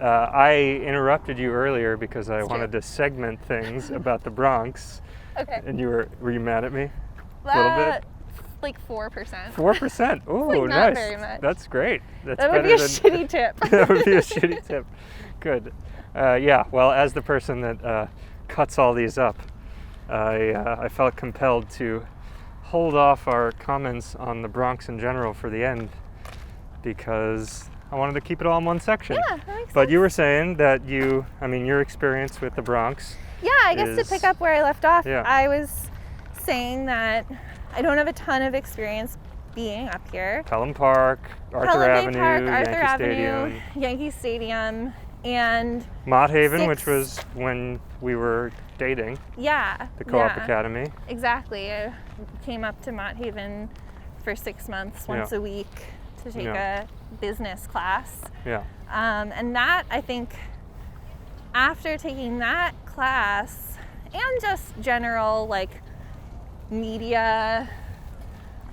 I interrupted you earlier because I wanted to segment things about the Bronx. Okay. And were you mad at me? A little bit? Like 4%. 4%? Oh, like nice. Not very much. That's great. That would be a shitty tip. That would be a shitty tip. Good. Yeah, well, as the person that cuts all these up, I felt compelled to hold off our comments on the Bronx in general for the end because I wanted to keep it all in one section. Yeah, that makes But sense. you were saying that your experience with the Bronx. Yeah, I guess to pick up where I left off, Yeah. I was saying that I don't have a ton of experience being up here. Pelham Park, Arthur Avenue, Yankee Stadium, and Mott Haven, which was when we were dating. Yeah. The Co-op Academy. Exactly. I came up to Mott Haven for 6 months, once a week, to take a business class. Yeah. And that, I think, after taking that class and just general like media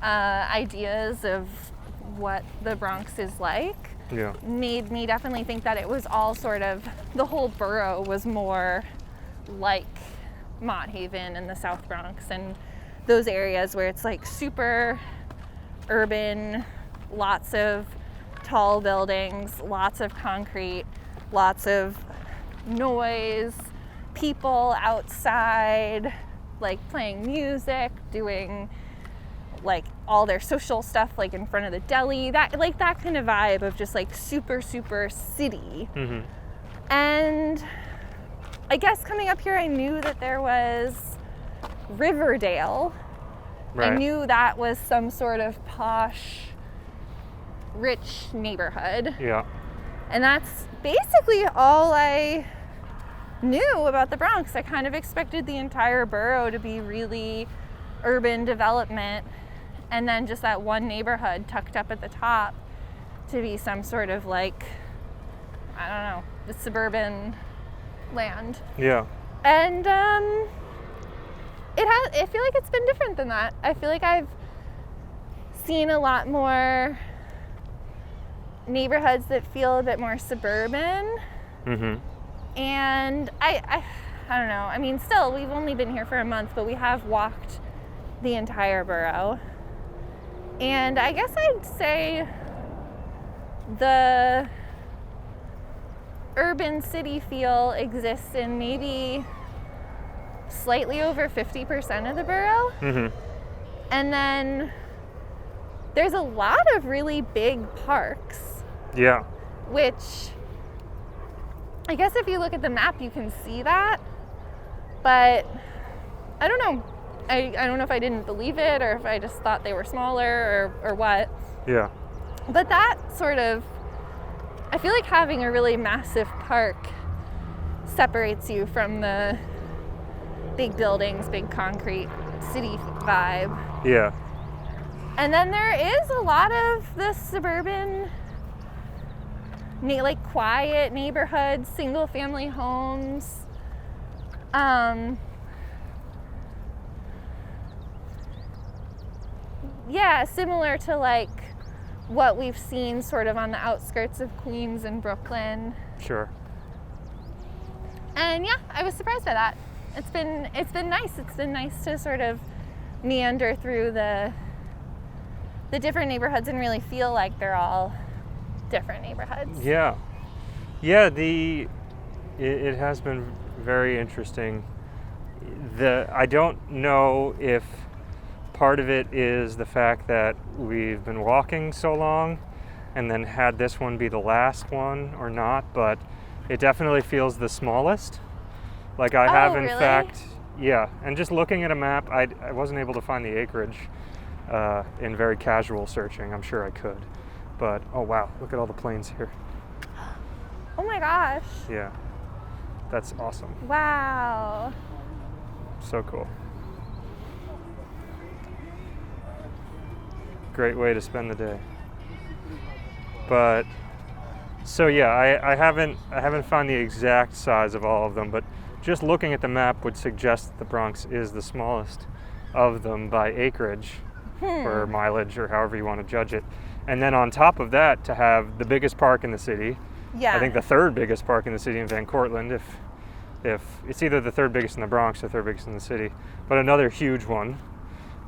ideas of what the Bronx is like, made me definitely think that it was all sort of, the whole borough was more like Mott Haven and the South Bronx and those areas where it's like super urban, lots of tall buildings, lots of concrete, lots of noise, people outside, like playing music, doing like all their social stuff like in front of the deli, that kind of vibe of just like super city. Mm-hmm. And I guess coming up here I knew that there was Riverdale. Right. I knew that was some sort of posh, rich neighborhood. Yeah. And that's basically all I knew about the Bronx. I kind of expected the entire borough to be really urban development, and then just that one neighborhood tucked up at the top to be some sort of like, I don't know, the suburban land. Yeah. And I feel like it's been different than that. I feel like I've seen a lot more neighborhoods that feel a bit more suburban. Mm-hmm. And I don't know. I mean, still, we've only been here for a month, but we have walked the entire borough. And I guess I'd say the urban city feel exists in maybe slightly over 50% of the borough. Mm-hmm. And then there's a lot of really big parks. Yeah. Which, I guess if you look at the map, you can see that. But I don't know. I don't know if I didn't believe it or if I just thought they were smaller or what. Yeah. But that sort of, I feel like having a really massive park separates you from the big buildings, big concrete city vibe. Yeah. And then there is a lot of the suburban, like quiet neighborhoods, single family homes. Yeah, similar to like what we've seen sort of on the outskirts of Queens and Brooklyn. Sure. And yeah, I was surprised by that. It's been nice. It's been nice to sort of meander through the different neighborhoods and really feel like they're all different neighborhoods. Yeah. Yeah, it has been very interesting. I don't know if part of it is the fact that we've been walking so long and then had this one be the last one or not, but it definitely feels the smallest. Like I have in really? fact, yeah, and just looking at a map, I wasn't able to find the acreage in very casual searching. I'm sure I could, but oh wow, look at all the planes here. Oh my gosh. Yeah, that's awesome. Wow. So cool. Great way to spend the day. But so yeah, I haven't found the exact size of all of them, but just looking at the map would suggest that the Bronx is the smallest of them by acreage or mileage or however you want to judge it. And then on top of that, to have the biggest park in the city, Yeah. I think the third biggest park in the city in Van Cortlandt, if it's either the third biggest in the Bronx or third biggest in the city, but another huge one.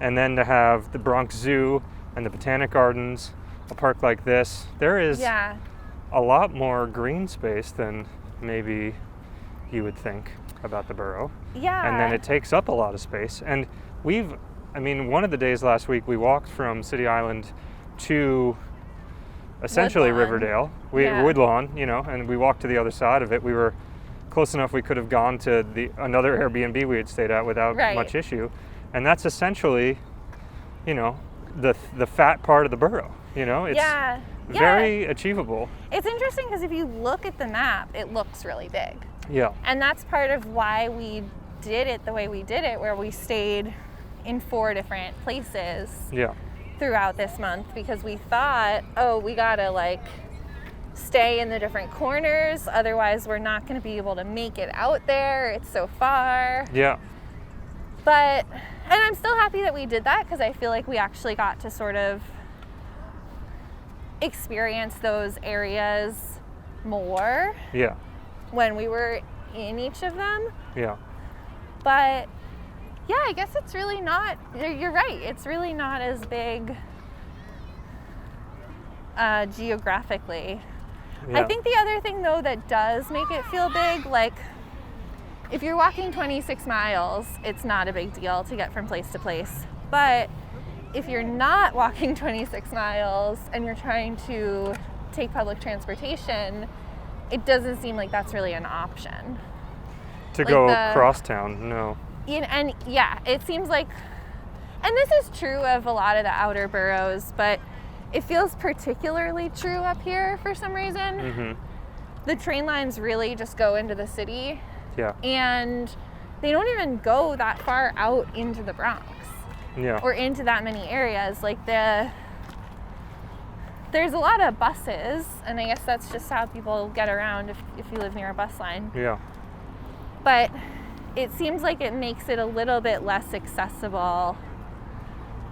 And then to have the Bronx Zoo and the Botanic Gardens, a park like this, there is a lot more green space than maybe you would think about the borough. Yeah. And then it takes up a lot of space. And one of the days last week, we walked from City Island to essentially Woodlawn. Riverdale, Woodlawn, and we walked to the other side of it. We were close enough we could have gone to another Airbnb we had stayed at without much issue. And that's essentially, the fat part of the borough. It's very achievable. It's interesting because if you look at the map, it looks really big. Yeah. And that's part of why we did it the way we did it, where we stayed in 4 different places throughout this month, because we thought, we gotta stay in the different corners, otherwise we're not gonna be able to make it out there. It's so far. Yeah. And I'm still happy that we did that, because I feel like we actually got to sort of experience those areas more when we were in each of them. Yeah. But yeah, I guess it's really not, you're right, it's really not as big geographically. Yeah. I think the other thing though that does make it feel big, if you're walking 26 miles, it's not a big deal to get from place to place. But if you're not walking 26 miles and you're trying to take public transportation, it doesn't seem like that's really an option. To go across town, no. And it seems like, and this is true of a lot of the outer boroughs, but it feels particularly true up here for some reason. Mm-hmm. The train lines really just go into the city. Yeah. And they don't even go that far out into the Bronx. Yeah. Or into that many areas. There's a lot of buses, and I guess that's just how people get around if you live near a bus line. Yeah. But it seems like it makes it a little bit less accessible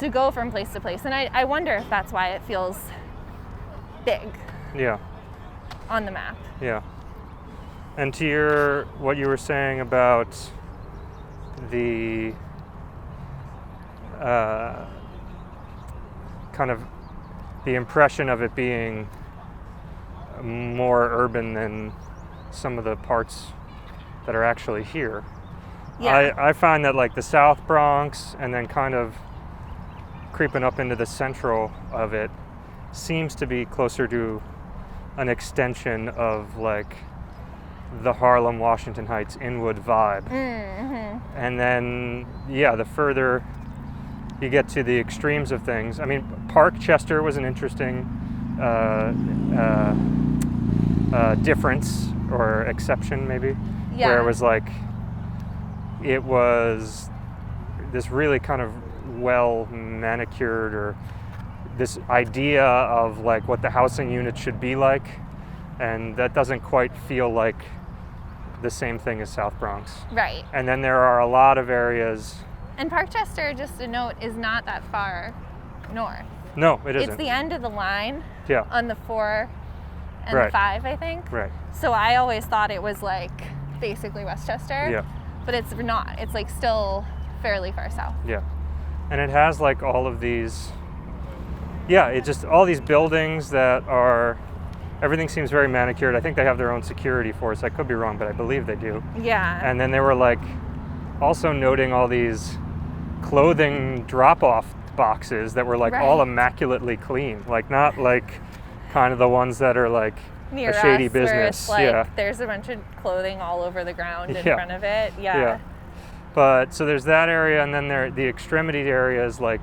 to go from place to place. And I wonder if that's why it feels big on the map. Yeah. And to what you were saying about the kind of the impression of it being more urban than some of the parts that are actually here. Yeah. I find that the South Bronx and then kind of creeping up into the central of it seems to be closer to an extension of the Harlem, Washington Heights, Inwood vibe. Mm-hmm. And then, the further you get to the extremes of things, Park Chester was an interesting difference or exception maybe, where it was this really kind of well manicured, or this idea of what the housing unit should be like, and that doesn't quite feel like the same thing as South Bronx. Right. And then there are a lot of areas. And Park Chester, just a note, is not that far north. No, it isn't. It's the end of the line. Yeah. On the 4 and the 5, I think. Right. So I always thought it was basically Westchester. Yeah. But it's not. It's still fairly far south. Yeah. And it has all of these, it's just all these buildings that are, everything seems very manicured. I think they have their own security force. I could be wrong, but I believe they do. Yeah. And then they were also noting all these clothing drop-off boxes that were all immaculately clean. Not kind of the ones that are near a shady us, business. where it's there's a bunch of clothing all over the ground in front of it. Yeah. But so there's that area, and then there the extremity areas like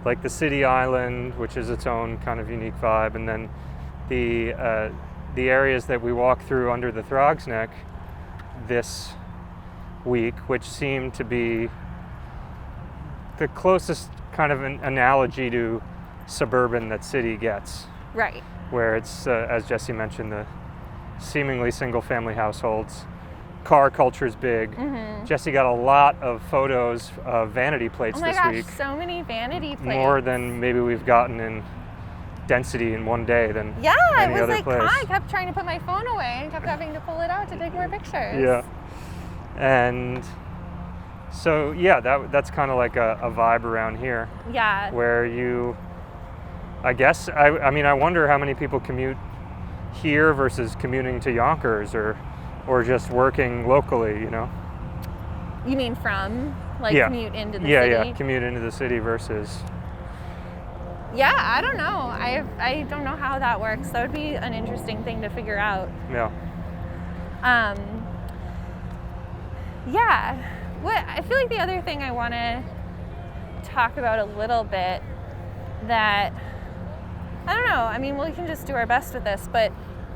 the City Island, which is its own kind of unique vibe, and then the areas that we walked through under the Throg's Neck this week, which seemed to be the closest kind of an analogy to suburban that city gets. Right. Where it's, as Jesse mentioned, the seemingly single-family households. Car culture is big. Mm-hmm. Jesse got a lot of photos of vanity plates this week. So many vanity plates. More than maybe we've gotten in density in one day than it any was other like, place. I kept trying to put my phone away and kept having to pull it out to take more pictures. Yeah. And so, yeah, that's kind of like a vibe around here. Yeah. Where you, I guess, I mean, I wonder how many people commute here versus commuting to Yonkers or just working locally, you know? You mean from, like, commute into the city? Yeah, commute into the city versus... Yeah, I don't know. I don't know how that works. That would be an interesting thing to figure out. Yeah. Yeah. I feel like the other thing I want to talk about a little bit that, I don't know, I mean, we can just do our best with this, but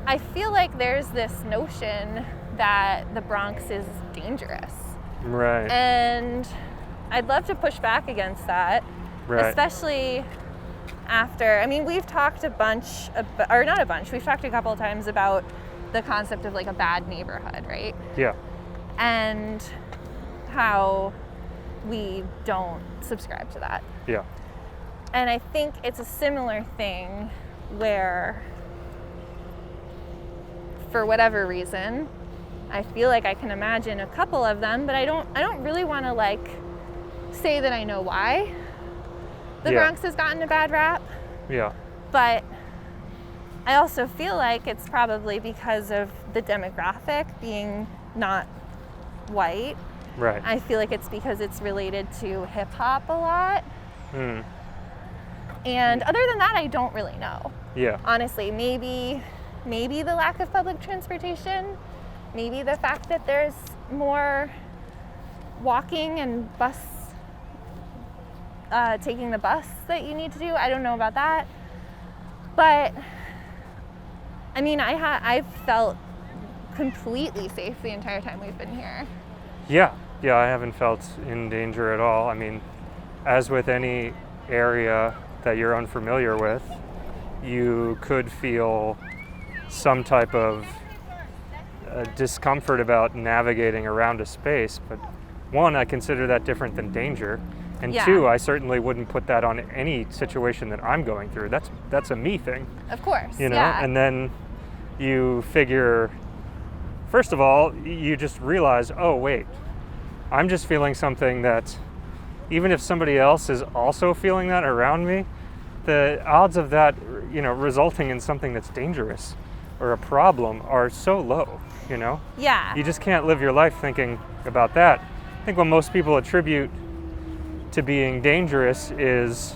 I feel like there's this notion that the Bronx is dangerous. Right. And I'd love to push back against that, especially after, I mean, we've talked we've talked a couple of times about the concept of like a bad neighborhood, right? Yeah. And how we don't subscribe to that. Yeah. And I think it's a similar thing where, for whatever reason, I feel like I can imagine a couple of them, but I don't really want to like say that I know why the Bronx has gotten a bad rap. Yeah. But I also feel like it's probably because of the demographic being not white. Right. I feel like it's because it's related to hip hop a lot. And other than that, I don't really know. Yeah. Honestly, maybe the lack of public transportation, maybe the fact that there's more walking and taking the bus that you need to do. I don't know about that. But I mean, I've felt completely safe the entire time we've been here. Yeah, I haven't felt in danger at all. I mean, as with any area that you're unfamiliar with, you could feel some type of discomfort about navigating around a space. But one, I consider that different than danger. And two, I certainly wouldn't put that on any situation that I'm going through. That's a me thing. Of course, you know? And then you figure, first of all, you just realize, oh, wait, I'm just feeling something that, even if somebody else is also feeling that around me, the odds of that, you know, resulting in something that's dangerous or a problem are so low, you know? Yeah. You just can't live your life thinking about that. I think what most people attribute to being dangerous is,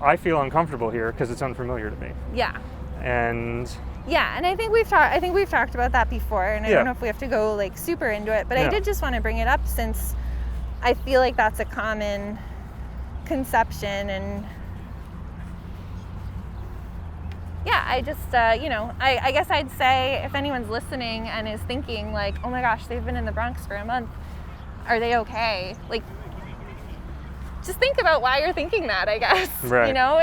I feel uncomfortable here because it's unfamiliar to me. Yeah. And I think we've talked about that before, and I don't know if we have to go like super into it, but I did just want to bring it up since I feel like that's a common conception. And I just I guess I'd say, if anyone's listening and is thinking like, oh my gosh, they've been in the Bronx for a month, are they okay? Like, just think about why you're thinking that, I guess. Right. You know,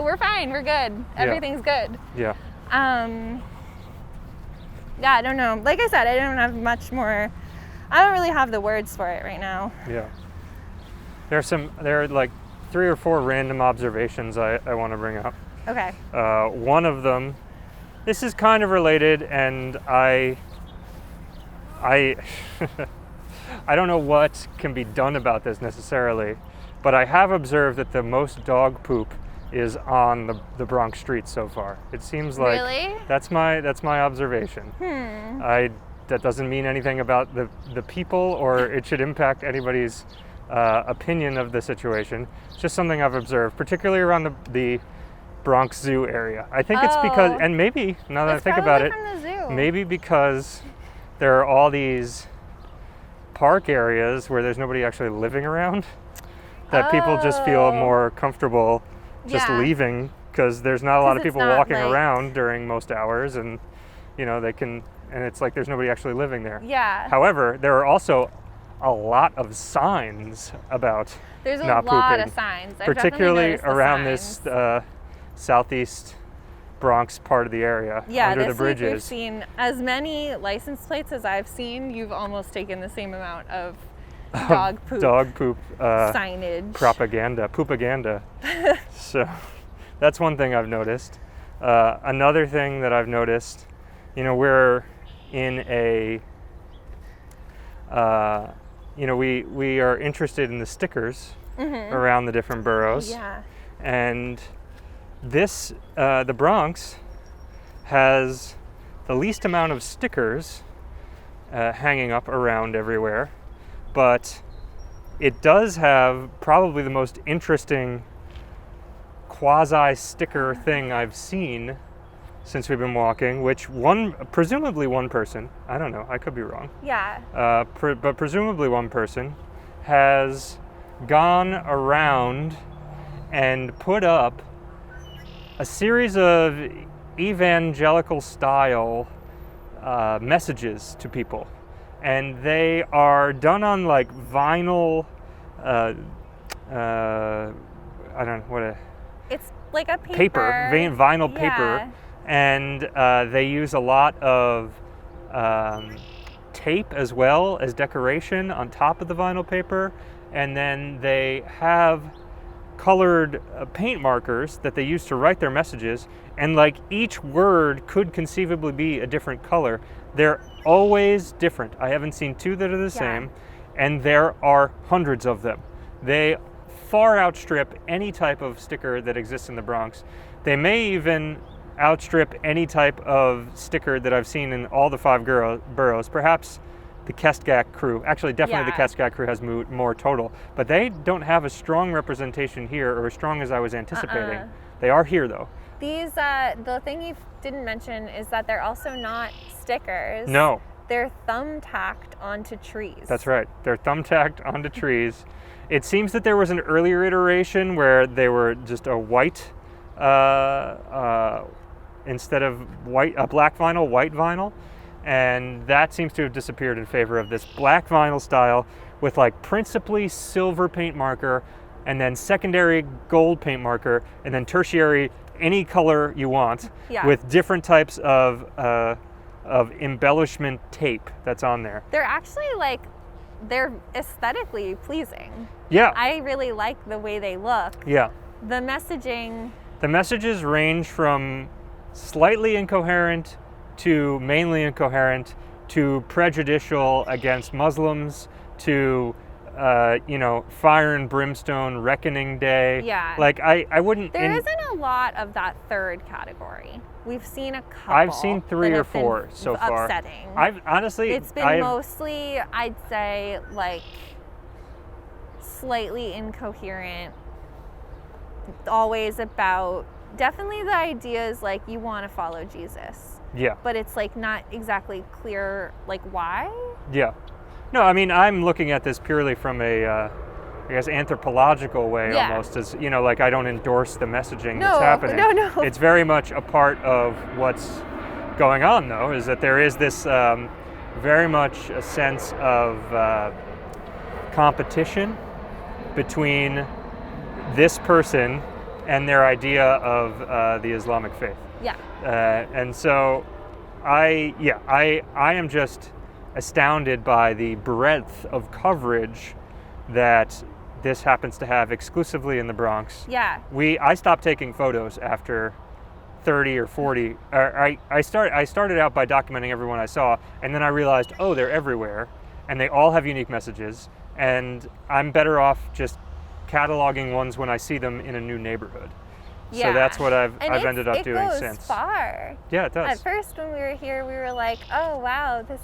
we're fine, we're good, everything's good. Yeah. I don't know. Like I said, I don't have much more. I don't really have the words for it right now. Yeah. There are like 3 or 4 random observations I want to bring up. Okay. One of them, this is kind of related, and I don't know what can be done about this necessarily, but I have observed that the most dog poop is on the Bronx streets so far. It seems like really? That's my observation. That doesn't mean anything about the people, or it should impact anybody's opinion of the situation. It's just something I've observed, particularly around the Bronx Zoo area. I think it's because, and maybe now that I think about it, from the zoo. Maybe because there are all these park areas where there's nobody actually living around, that people just feel more comfortable just leaving, because there's not a lot of people walking around during most hours, and you know, and it's like there's nobody actually living there. Yeah. However, there are also a lot of signs about there's not a lot pooping, of signs. particularly around this southeast Bronx part of the area, under the bridges. Week we've seen as many license plates as I've seen. You've almost taken the same amount of dog poop signage, propaganda. So That's one thing I've noticed. Another thing that I've noticed, we're in a, we are interested in the stickers around the different boroughs. Yeah. And this, the Bronx has the least amount of stickers hanging up around everywhere, but it does have probably the most interesting quasi-sticker thing I've seen since we've been walking, which presumably one person, I don't know, I could be wrong. Yeah. But presumably one person has gone around and put up a series of evangelical style messages to people, and they are done on like vinyl. I don't know what it's like a paper. Vinyl paper, and they use a lot of tape as well as decoration on top of the vinyl paper, and then they have colored paint markers that they use to write their messages, and like each word could conceivably be a different color. They're always different. I haven't seen two that are the same, and there are hundreds of them. They far outstrip any type of sticker that exists in the Bronx. They may even outstrip any type of sticker that I've seen in all the 5 boroughs. Perhaps the Kestgak crew, actually definitely the Kestgak crew has more total, but they don't have a strong representation here, or as strong as I was anticipating. They are here though. These, the thing you didn't mention is that they're also not stickers. No. They're thumbtacked onto trees. That's right, they're thumbtacked onto trees. It seems that there was an earlier iteration where they were just a white, instead of black vinyl, white vinyl. And that seems to have disappeared in favor of this black vinyl style with like principally silver paint marker, and then secondary gold paint marker, and then tertiary any color you want, with different types of embellishment tape that's on there. They're actually like, they're aesthetically pleasing. Yeah. I really like the way they look. Yeah. The messages range from slightly incoherent to mainly incoherent, to prejudicial against Muslims, to fire and brimstone, reckoning day. Yeah. Like I wouldn't. There isn't a lot of that third category. We've seen a couple. I've seen 3 or 4 so far. Upsetting. It's been mostly, I'd say, like slightly incoherent. Always about, definitely the idea is like you want to follow Jesus. Yeah. But it's like not exactly clear like why. Yeah. No, I mean, I'm looking at this purely from a, I guess, anthropological way almost, as, like I don't endorse the messaging that's happening. No. It's very much a part of what's going on, though, is that there is this very much a sense of competition between this person and their idea of the Islamic faith. Yeah. And so I am just astounded by the breadth of coverage that this happens to have exclusively in the Bronx. Yeah. I stopped taking photos after 30 or 40. I started out by documenting everyone I saw, and then I realized, they're everywhere, and they all have unique messages, and I'm better off just cataloging ones when I see them in a new neighborhood. Yeah. So that's what I've ended up doing since. It goes far. Yeah, it does. At first when we were here, we were like, oh wow, this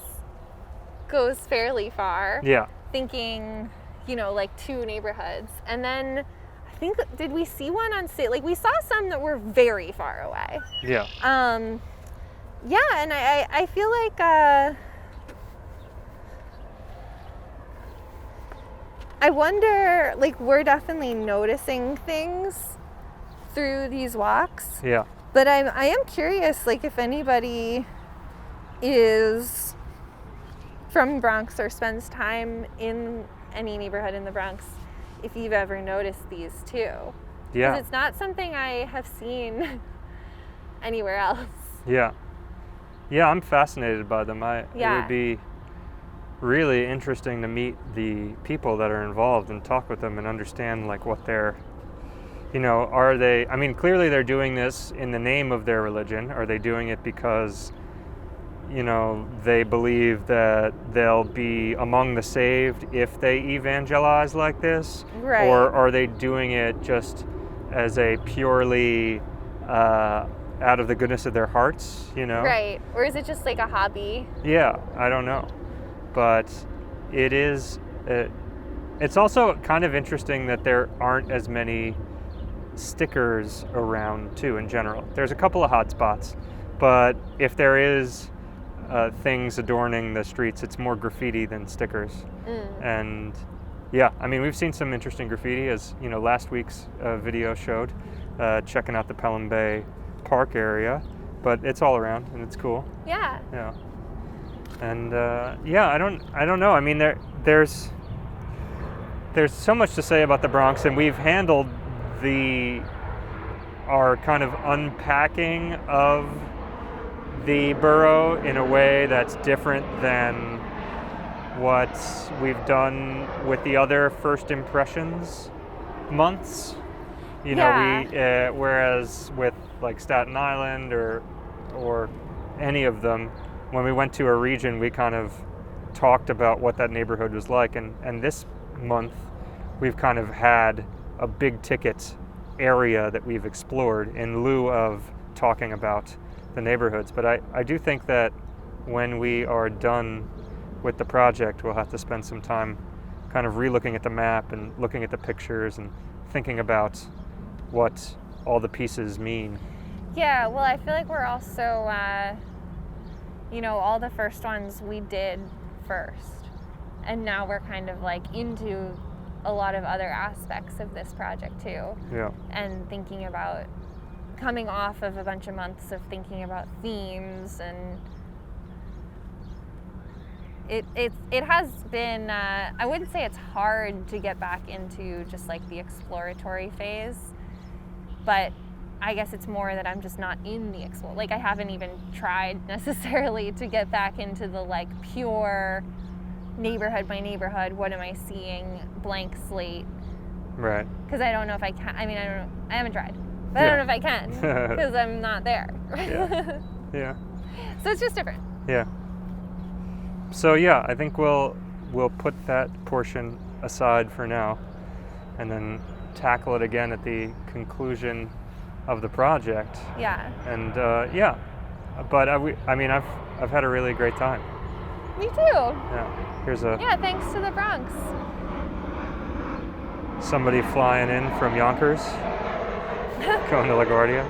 goes fairly far. Yeah. Thinking, like 2 neighborhoods. And then I think, did we see one on City? Like we saw some that were very far away. Yeah. Yeah, and I feel like I wonder, like we're definitely noticing things through these walks. Yeah. But I am curious, like if anybody is from Bronx or spends time in any neighborhood in the Bronx, if you've ever noticed these too. Yeah. Because it's not something I have seen anywhere else. Yeah. Yeah, I'm fascinated by them. It would be really interesting to meet the people that are involved and talk with them and understand like what their are they, I mean, clearly they're doing this in the name of their religion. Are they doing it because, they believe that they'll be among the saved if they evangelize like this? Right. Or are they doing it just as a purely out of the goodness of their hearts, Right. Or is it just like a hobby? Yeah, I don't know. But it's also kind of interesting that there aren't as many stickers around too in general. There's a couple of hot spots, but if there is things adorning the streets, it's more graffiti than stickers. And yeah, I mean, we've seen some interesting graffiti, as last week's video showed, checking out the Pelham Bay Park area, but it's all around and it's cool. Yeah. Yeah. And I don't know. I mean, there's so much to say about the Bronx, and we've handled our kind of unpacking of the borough in a way that's different than what we've done with the other first impressions months. Whereas with like Staten Island or any of them, when we went to a region, we kind of talked about what that neighborhood was like, and this month we've kind of had a big ticket area that we've explored in lieu of talking about the neighborhoods. But I do think that when we are done with the project, we'll have to spend some time kind of re-looking at the map and looking at the pictures and thinking about what all the pieces mean. Yeah, well, I feel like we're also, all the first ones we did first. And now we're kind of like into a lot of other aspects of this project too. Yeah. And thinking about coming off of a bunch of months of thinking about themes, and it has been, I wouldn't say it's hard to get back into just like the exploratory phase, but I guess it's more that I'm just not in the explore. Like I haven't even tried necessarily to get back into the like pure neighborhood by neighborhood, what am I seeing, blank slate. Right. Because I don't know if I can. I mean, I don't know. I haven't tried. But I don't know if I can because I'm not there. Yeah. Yeah. So it's just different. Yeah. So yeah, I think we'll put that portion aside for now, and then tackle it again at the conclusion of the project. Yeah. And but I've had a really great time. Me too. Yeah. Here's thanks to the Bronx. Somebody flying in from Yonkers, going to LaGuardia.